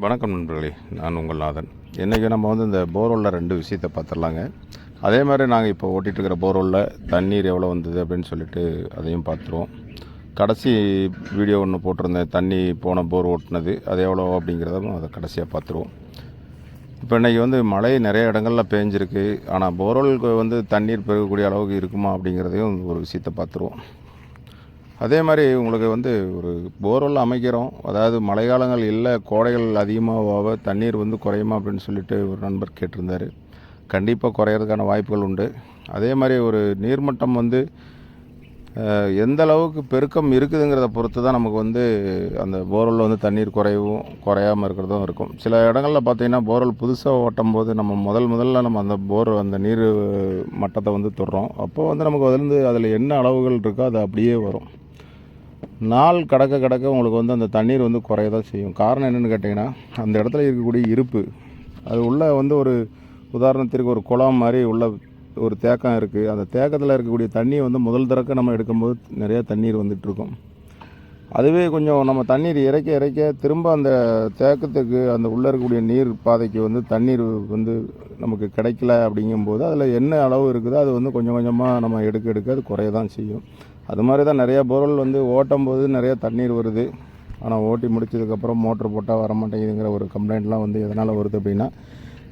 வணக்கம் நண்பர்களே, நான் உங்கள் நாதன். இன்றைக்கி நம்ம இந்த போர்வெல்லில் 2 விஷயத்தை பார்த்துடலாங்க. அதே மாதிரி நாங்கள் இப்போ ஓட்டிகிட்ருக்கிற போர்வெல்லில் தண்ணீர் எவ்வளோ வந்தது அப்படின்னு சொல்லிட்டு அதையும் பார்த்துருவோம். கடைசி வீடியோ ஒன்று போட்டிருந்தேன், தண்ணி போன போர் ஓட்டினது அது எவ்வளோ அப்படிங்கிறதும் அதை கடைசியாக பார்த்துருவோம். இப்போ இன்றைக்கி மழை நிறைய இடங்களில் பேஞ்சிருக்கு. ஆனால் போர்வெல்லுக்கு தண்ணீர் பெருகக்கூடிய அளவுக்கு இருக்குமா அப்படிங்கிறதையும் ஒரு விஷயத்தை பார்த்துருவோம். அதே மாதிரி உங்களுக்கு ஒரு போர்வெல் அமைக்கிறோம், அதாவது மழைக்காலங்கள் இல்லை, கோடைகள் அதிகமாக தண்ணீர் குறையுமா அப்படின்னு சொல்லிட்டு ஒரு நண்பர் கேட்டிருந்தார். கண்டிப்பாக குறையிறதுக்கான வாய்ப்புகள் உண்டு. அதே மாதிரி ஒரு நீர்மட்டம் எந்த அளவுக்கு பெருக்கம் இருக்குதுங்கிறத பொறுத்து தான் நமக்கு அந்த போர்வெல்லில் தண்ணீர் குறைவும் குறையாமல் இருக்கிறதும் இருக்கும். சில இடங்களில் பார்த்திங்கன்னா போர்வெல் புதுசாக ஓட்டும் போது நம்ம முதல்ல நம்ம அந்த நீர் மட்டத்தை தொடுறோம். அப்போது நமக்கு அதில் என்ன அளவுகள் இருக்கோ அது அப்படியே வரும். நாள் கடக்க உங்களுக்கு அந்த தண்ணீர் குறைய தான் செய்யும். காரணம் என்னென்னு கேட்டிங்கன்னா, அந்த இடத்துல இருக்கக்கூடிய இருப்பு, அது உள்ளே ஒரு உதாரணத்திற்கு ஒரு குளம் மாதிரி உள்ள ஒரு தேக்கம் இருக்குது. அந்த தேக்கத்தில் இருக்கக்கூடிய தண்ணி முதல் தடக்க நம்ம எடுக்கும்போது நிறையா தண்ணீர் வந்துட்டுருக்கும். அதுவே கொஞ்சம் நம்ம தண்ணீர் இறைக்க திரும்ப அந்த தேக்கத்துக்கு அந்த உள்ளே இருக்கக்கூடிய நீர் பாதைக்கு தண்ணீர் நமக்கு கிடைக்கல அப்படிங்கும்போது அதில் என்ன அளவு இருக்குதோ அது கொஞ்சம் கொஞ்சமாக நம்ம எடுக்க அது குறைய தான் செய்யும். அது மாதிரி தான் நிறையா போர்வெல் ஓட்டும் போது நிறையா தண்ணீர் வருது. ஆனால் ஓட்டி முடிச்சதுக்கப்புறம் மோட்ரு போட்டால் வரமாட்டேங்குதுங்கிற ஒரு கம்ப்ளைண்ட்லாம் எதனால் வருது அப்படின்னா,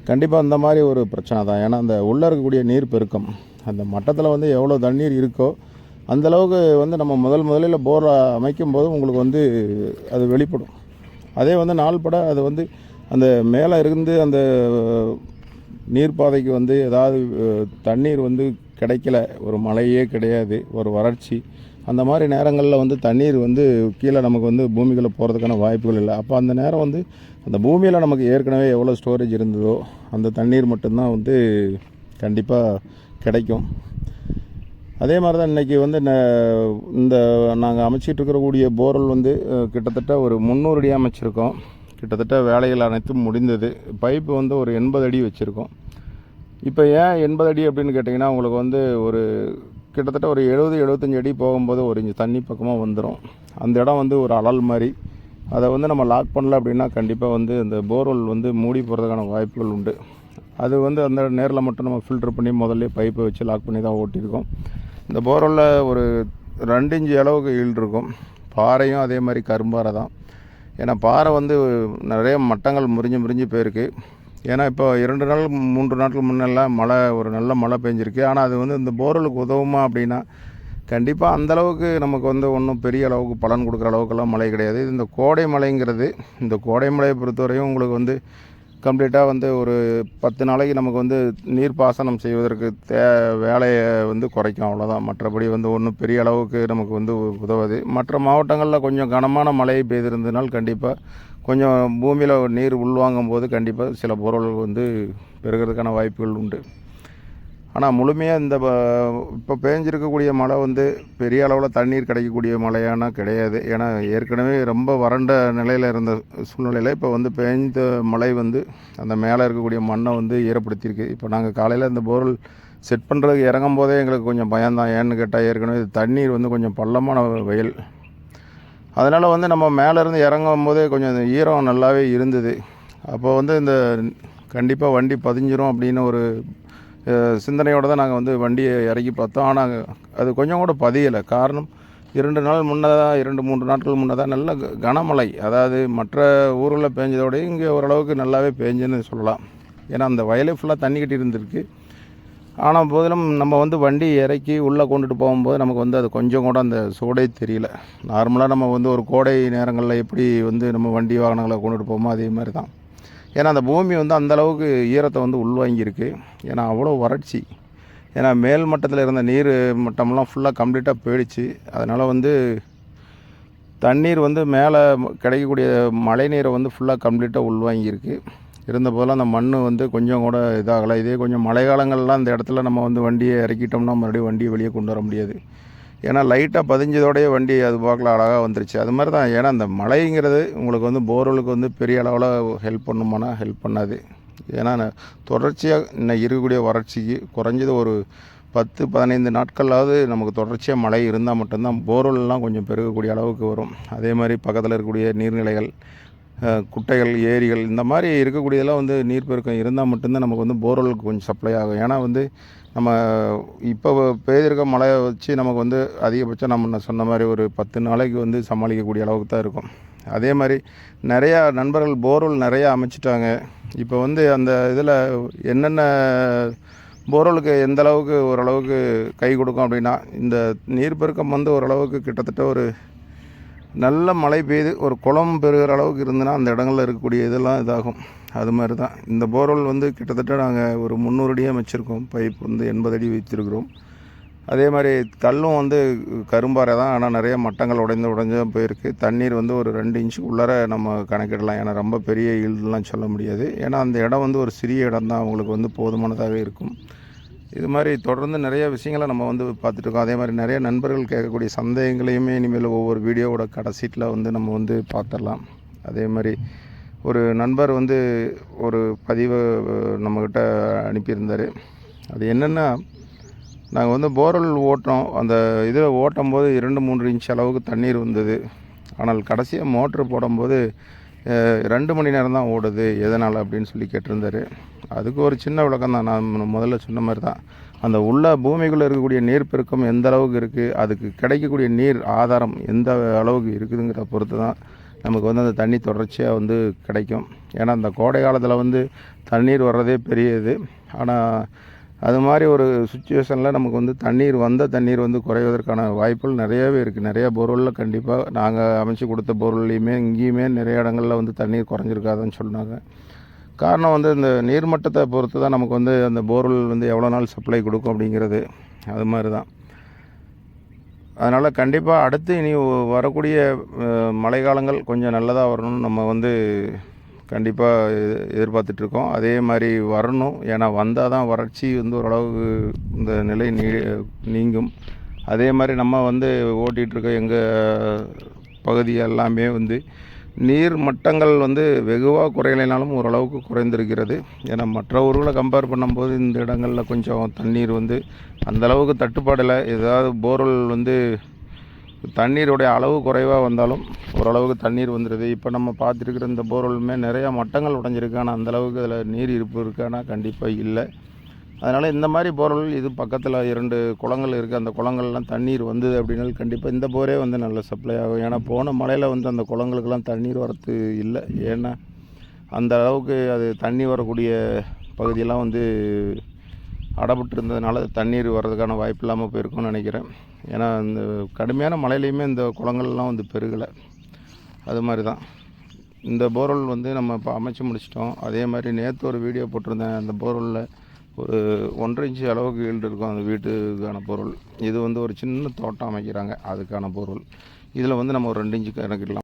கண்டிப்பாக அந்த மாதிரி ஒரு பிரச்சனை தான். ஏன்னா அந்த உள்ளே இருக்கக்கூடிய நீர் பெருக்கம், அந்த மட்டத்தில் எவ்வளோ தண்ணீர் இருக்கோ அந்தளவுக்கு நம்ம முதலில் போர் அமைக்கும் போது உங்களுக்கு அது வெளிப்படும். அதே நாள்பட அது அந்த மேலே இருந்து அந்த நீர்ப்பாதைக்கு ஏதாவது தண்ணீர் கிடைக்கல, ஒரு மழையே கிடையாது, ஒரு வறட்சி, அந்த மாதிரி நேரங்களில் தண்ணீர் கீழே நமக்கு பூமிக்குள்ளே போகிறதுக்கான வாய்ப்புகள் இல்லை. அப்போ அந்த நேரம் அந்த பூமியில் நமக்கு ஏற்கனவே எவ்வளோ ஸ்டோரேஜ் இருந்ததோ அந்த தண்ணீர் மட்டும்தான் கண்டிப்பாக கிடைக்கும். அதே மாதிரி தான் இன்றைக்கி இந்த நாங்கள் அமைச்சிட்ருக்கக்கூடிய போர்வெல் கிட்டத்தட்ட ஒரு 300 அடி அமைச்சிருக்கோம். கிட்டத்தட்ட வேலைகள் அனைத்தும் முடிந்தது. பைப்பு ஒரு 80 அடி வச்சுருக்கோம். இப்போ ஏன் 80 அடி அப்படின்னு கேட்டிங்கன்னா, உங்களுக்கு ஒரு கிட்டத்தட்ட ஒரு 70-75 அடி போகும்போது ஒரு இன்ச்சு தண்ணி பக்கமாக வந்துடும். அந்த இடம் ஒரு அழல் மாதிரி, அதை நம்ம லாக் பண்ணல அப்படின்னா கண்டிப்பாக இந்த போர்வெல் மூடி போகிறதுக்கான வாய்ப்புகள் உண்டு. அது அந்த நேரில் மட்டும் நம்ம ஃபில்டர் பண்ணி முதல்ல பைப்பை வச்சு லாக் பண்ணி தான் ஓட்டியிருக்கோம். இந்த போர்வெல்லில் ஒரு 2 இன்ச்சு அளவுக்கு ஈல்டு இருக்கும். பாறையும் அதே மாதிரி கரும்பாறை தான். ஏன்னா பாறை நிறைய மட்டங்கள் முறிஞ்சு போயிருக்கு. ஏன்னா இப்போ 2 நாள் 3 நாட்கள் முன்னெல்லாம் ஒரு நல்ல மழை பெஞ்சிருக்கு. ஆனால் அது இந்த போர்வெலுக்கு உதவுமா அப்படின்னா, கண்டிப்பாக அந்தளவுக்கு நமக்கு ஒன்றும் பெரிய அளவுக்கு பலன் கொடுக்குற அளவுக்கெல்லாம் மழை கிடையாது. இந்த கோடை மழைங்கிறது, இந்த கோடை மழையை பொறுத்தவரையும் உங்களுக்கு கம்ப்ளீட்டாக ஒரு 10 நாளைக்கு நமக்கு நீர் பாசனம் செய்வதற்கு வேலையை குறைக்கும், அவ்வளோதான். மற்றபடி ஒன்றும் பெரிய அளவுக்கு நமக்கு உதவுது. மற்ற மாவட்டங்களில் கொஞ்சம் கனமான மழை பெய்திருந்ததுனால் கண்டிப்பாக கொஞ்சம் பூமியில் நீர் உள்வாங்கும் போது கண்டிப்பாக சில போர்வெல்கள் பெருகிறதுக்கான வாய்ப்புகள் உண்டு. ஆனால் முழுமையாக இப்போ பேஞ்சிருக்கக்கூடிய மழை பெரிய அளவில் தண்ணீர் கிடைக்கக்கூடிய மழையான கிடையாது. ஏன்னா ஏற்கனவே ரொம்ப வறண்ட நிலையில் இருந்த சூழ்நிலையில் இப்போ பேய்ந்த மழை அந்த மேலே இருக்கக்கூடிய மண்ணை ஈரப்படுத்தியிருக்கு. இப்போ நாங்கள் காலையில் இந்த போர்வெல் செட் பண்ணுறதுக்கு இறங்கும் போதே எங்களுக்கு கொஞ்சம் பயம்தான். ஏன்னு கேட்டால் ஏற்கனவே தண்ணீர் கொஞ்சம் பள்ளமான வயல். அதனால் நம்ம மேலேருந்து இறங்கும் போதே கொஞ்சம் ஈரம் நல்லாவே இருந்தது. அப்போ இந்த கண்டிப்பாக வண்டி பதிஞ்சிரும் அப்படின்னு ஒரு சிந்தனையோடு தான் நாங்கள் வண்டியை இறக்கி பார்த்தோம். ஆனால் அது கொஞ்சம் கூட பதியலை. காரணம், 2 நாள் முன்னதாக 2-3 நாட்கள் முன்னதாக நல்ல கனமழை, அதாவது மற்ற ஊரில் பேஞ்சதோடய இங்கே ஓரளவுக்கு நல்லாவே பேஞ்சுன்னு சொல்லலாம். ஏன்னா அந்த வயலே ஃபுல்லாக தண்ணி கட்டி இருந்திருக்கு. ஆனால் போதிலும் நம்ம வண்டி இறக்கி உள்ளே கொண்டுட்டு போகும்போது நமக்கு அது கொஞ்சம் கூட அந்த சூடே தெரியல. நார்மலாக நம்ம ஒரு கோடை நேரங்களில் எப்படி நம்ம வண்டி வாகனங்களை கொண்டுட்டு போவோமோ அதே மாதிரி தான். ஏன்னா அந்த பூமி அந்தளவுக்கு ஈரத்தை உள்வாங்கியிருக்கு. ஏன்னா அவ்வளோ வறட்சி. ஏன்னா மேல் மட்டத்தில் இருந்த நீர் மட்டம்லாம் ஃபுல்லாக கம்ப்ளீட்டாக போயிடுச்சு. அதனால் தண்ணீர் மேலே கிடைக்கக்கூடிய மழை நீரை ஃபுல்லாக கம்ப்ளீட்டாக உள்வாங்கியிருக்கு. இருந்த போதெல்லாம் அந்த மண் கொஞ்சம் கூட இதாகலை. இதே கொஞ்சம் மழை காலங்கள்லாம் இந்த இடத்துல நம்ம வண்டியை இறக்கிட்டோம்னா மறுபடியும் வண்டியை வெளியே கொண்டு வர முடியாது. ஏன்னா லைட்டாக பதிஞ்சதோடைய வண்டி அது பார்க்கல அழகாக வந்துருச்சு. அது மாதிரி தான். ஏன்னா அந்த மழைங்கிறது உங்களுக்கு போர்வெலுக்கு பெரிய அளவில் ஹெல்ப் பண்ணுமானா ஹெல்ப் பண்ணாது. ஏன்னா தொடர்ச்சியாக இன்னும் இருக்கக்கூடிய வறட்சிக்கு குறைஞ்சது ஒரு 10-15 நாட்களாவது நமக்கு தொடர்ச்சியாக மழை இருந்தால் மட்டும்தான் போர்வெல்லாம் கொஞ்சம் பெருகக்கூடிய அளவுக்கு வரும். அதே மாதிரி பக்கத்தில் இருக்கக்கூடிய நீர்நிலைகள் குட்டைகள், ஏரிகள் இந்த மாதிரி இருக்கக்கூடியதெல்லாம் வந்து நீர்ப்பெருக்கம் இருந்தால் மட்டும்தான் நமக்கு வந்து போர்வெலுக்கு கொஞ்சம் சப்ளை ஆகும். ஏன்னா வந்து நம்ம இப்போ பெய்திருக்க மழையை வச்சு நமக்கு வந்து அதிகபட்சம் நம்ம சொன்ன மாதிரி ஒரு 10 நாளைக்கு வந்து சமாளிக்கக்கூடிய அளவுக்கு தான் இருக்கும். அதே மாதிரி நிறையா நண்பர்கள் போர்வெல் நிறையா அமைச்சிட்டாங்க. இப்போ வந்து அந்த இதில் என்னென்ன போர்வெலுக்கு எந்த அளவுக்கு ஓரளவுக்கு கை கொடுக்கும் அப்படின்னா, இந்த நீர்ப்பெருக்கம் வந்து ஓரளவுக்கு கிட்டத்தட்ட ஒரு நல்ல மழை பெய்து ஒரு குளம் பெறுகிற அளவுக்கு இருந்துன்னா அந்த இடங்களில் இருக்கக்கூடிய இதெல்லாம் இதாகும். அது மாதிரி தான் இந்த போர்வெல் வந்து கிட்டத்தட்ட நாங்கள் ஒரு 300 அடி அமைச்சிருக்கோம். பைப் வந்து 80 அடி வைத்திருக்கிறோம். அதே மாதிரி கல்லும் வந்து கரும்பாறை தான். ஆனால் நிறைய மட்டங்கள் உடைஞ்சு போயிருக்கு. தண்ணீர் வந்து ஒரு 2 இன்ச்சுக்கு உள்ளார நம்ம கணக்கிடலாம். ஏன்னா ரொம்ப பெரிய ஈல்டுலாம் சொல்ல முடியாது. ஏன்னா அந்த இடம் வந்து ஒரு சிறிய இடம் தான், அவங்களுக்கு வந்து போதுமானதாக இருக்கும். இது மாதிரி தொடர்ந்து நிறைய விஷயங்களை நம்ம வந்து பார்த்துட்ருக்கோம். அதே மாதிரி நிறைய நண்பர்கள் கேட்கக்கூடிய சந்தேகங்களையுமே இனிமேல் ஒவ்வொரு வீடியோவோட கடைசீட்டில் வந்து நம்ம வந்து பார்த்துடலாம். அதே மாதிரி ஒரு நண்பர் வந்து ஒரு பதிவை நம்மக்கிட்ட அனுப்பியிருந்தார். அது என்னென்னா, நாங்கள் வந்து போர்வெல் ஓட்டினோம். அந்த இதில் ஓட்டும்போது 2-3 இன்ச் அளவுக்கு தண்ணீர் வந்தது. ஆனால் கடைசியாக மோட்ரு போடும்போது 2 மணி நேரம் தான் ஓடுது, எதனால் அப்படின்னு சொல்லி கேட்டிருந்தார். அதுக்கு ஒரு சின்ன விளக்கம் தான். நான் முதல்ல சொன்ன மாதிரி தான், அந்த உள்ள பூமிக்குள்ளே இருக்கக்கூடிய நீர் பெருக்கம் எந்த அளவுக்கு இருக்குது, அதுக்கு கிடைக்கக்கூடிய நீர் ஆதாரம் எந்த அளவுக்கு இருக்குதுங்கிற பொறுத்து தான் நமக்கு வந்து அந்த தண்ணி தொடர்ச்சியாக வந்து கிடைக்கும். ஏன்னா அந்த கோடை காலத்தில் வந்து தண்ணீர் வர்றதே பெரிய இது. ஆனால் அது மாதிரி ஒரு சுச்சுவேஷனில் நமக்கு வந்து தண்ணீர் வந்து குறைவதற்கான வாய்ப்புகள் நிறையவே இருக்குது. நிறையா போர்வெல்லில் கண்டிப்பாக நாங்கள் அமைச்சு கொடுத்த போர்வெல்லையுமே இங்கேயுமே நிறைய இடங்களில் வந்து தண்ணீர் குறைஞ்சிருக்காதுன்னு சொன்னாங்க. காரணம் வந்து இந்த நீர்மட்டத்தை பொறுத்து தான் நமக்கு வந்து அந்த போர்வெல் வந்து எவ்வளோ நாள் சப்ளை கொடுக்கும் அப்படிங்கிறது. அது மாதிரி தான். அதனால் கண்டிப்பாக அடுத்து இனி வரக்கூடிய மழைக்காலங்கள் கொஞ்சம் நல்லதாக வரணும்னு நம்ம வந்து கண்டிப்பாக எதிர்பார்த்துட்ருக்கோம். அதே மாதிரி வரணும். ஏன்னா வந்தால் தான் வறட்சி வந்து ஓரளவுக்கு இந்த நிலை நீங்கும். அதே மாதிரி நம்ம வந்து ஓட்டிகிட்ருக்க எங்கள் பகுதி எல்லாமே வந்து நீர் மட்டங்கள் வந்து வெகுவாக குறையலைனாலும் ஓரளவுக்கு குறைந்திருக்கிறது. ஏன்னா மற்ற ஊர்களை கம்பேர் பண்ணும்போது இந்த இடங்களில் கொஞ்சம் தண்ணீர் வந்து அந்தளவுக்கு தட்டுப்பாடில்லை. ஏதாவது போர்வெல் வந்து தண்ணீருடைய அளவு குறைவாக வந்தாலும் ஓரளவுக்கு தண்ணீர் வந்துடுது. இப்போ நம்ம பார்த்துருக்குற இந்த போர்வெல்லுமே நிறையா மட்டங்கள் உடைஞ்சிருக்கு. ஆனால் அந்தளவுக்கு அதில் நீர் இருப்பு இருக்கானா கண்டிப்பாக இல்லை. அதனால் இந்த மாதிரி போர்வெல் இது பக்கத்தில் 2 குளங்கள் இருக்குது. அந்த குளங்கள்லாம் தண்ணீர் வந்தது அப்படின்னாலும் கண்டிப்பாக இந்த போரே வந்து நல்ல சப்ளை ஆகும். ஏன்னா போன மழையில் வந்து அந்த குளங்களுக்கெல்லாம் தண்ணீர் வரத்து இல்லை. ஏன்னா அந்த அளவுக்கு அது தண்ணி வரக்கூடிய பகுதியெல்லாம் வந்து அடைபட்டு இருந்ததுனால தண்ணீர் வர்றதுக்கான வாய்ப்பு இல்லாமல் போயிருக்கும்னு நினைக்கிறேன். ஏன்னா இந்த கடுமையான மழையிலையுமே இந்த குளங்கள்லாம் வந்து பெருகலை. அது மாதிரி தான் இந்த போர்வெல் வந்து நம்ம இப்போ அமைச்சு முடிச்சிட்டோம். அதே மாதிரி நேற்று ஒரு வீடியோ போட்டிருந்தேன். அந்த போர்வெல்லில் ஒரு 1.5 இன்ச்சு அளவுக்கு ஈல்டு இருக்கும் அந்த வீட்டுக்கான போர்வெல். இது வந்து ஒரு சின்ன தோட்டம் அமைக்கிறாங்க, அதுக்கான போர்வெல். இதில் வந்து நம்ம ஒரு 2 இன்ச்சு கணக்கிடலாம்.